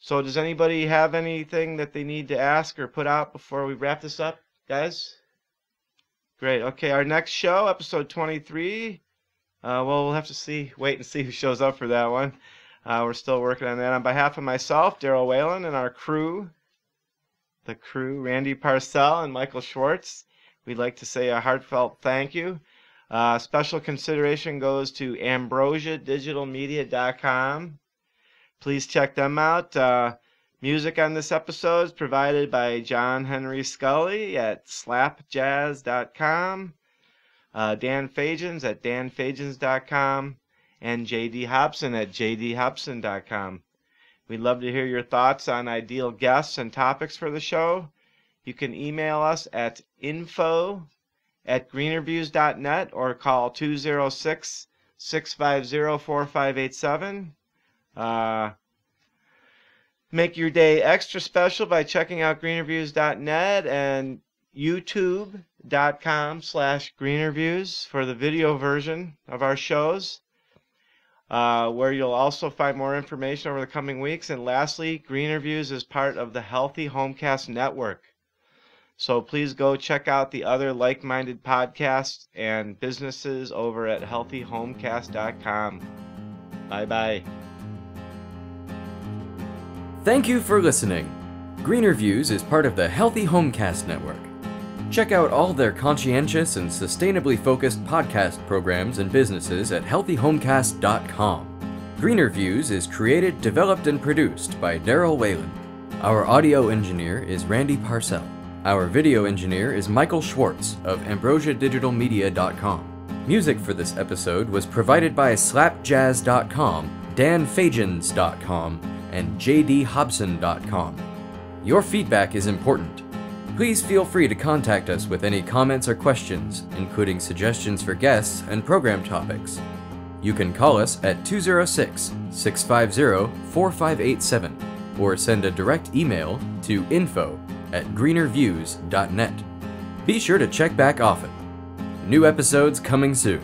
does anybody have anything that they need to ask or put out before we wrap this up, guys? Great. Okay, our next show, episode 23. We'll have to wait and see who shows up for that one. We're still working on that. On behalf of myself, Daryl Whalen, and our crew, Randy Parcel and Michael Schwartz, we'd like to say a heartfelt thank you. Special consideration goes to AmbrosiaDigitalMedia.com. Please check them out. Music on this episode is provided by John Henry Scully at slapjazz.com, Dan Fagens at danfagens.com, and J.D. Hobson at jdhobson.com. We'd love to hear your thoughts on ideal guests and topics for the show. You can email us at info@greenerviews.net or call 206-650-4587. Make your day extra special by checking out greenerviews.net and youtube.com/greenerviews for the video version of our shows, where you'll also find more information over the coming weeks. And lastly, Greener Views is part of the Healthy Homecast Network. So please go check out the other like-minded podcasts and businesses over at healthyhomecast.com. Bye-bye. Thank you for listening. Greener Views is part of the Healthy Homecast Network. Check out all their conscientious and sustainably focused podcast programs and businesses at healthyhomecast.com. Greener Views is created, developed, and produced by Daryl Whalen. Our audio engineer is Randy Parcel. Our video engineer is Michael Schwartz of AmbrosiaDigitalMedia.com. Music for this episode was provided by SlapJazz.com, DanFajans.com, and JDHobson.com. Your feedback is important. Please feel free to contact us with any comments or questions, including suggestions for guests and program topics. You can call us at 206-650-4587 or send a direct email to info@greenerviews.net. Be sure to check back often. New episodes coming soon.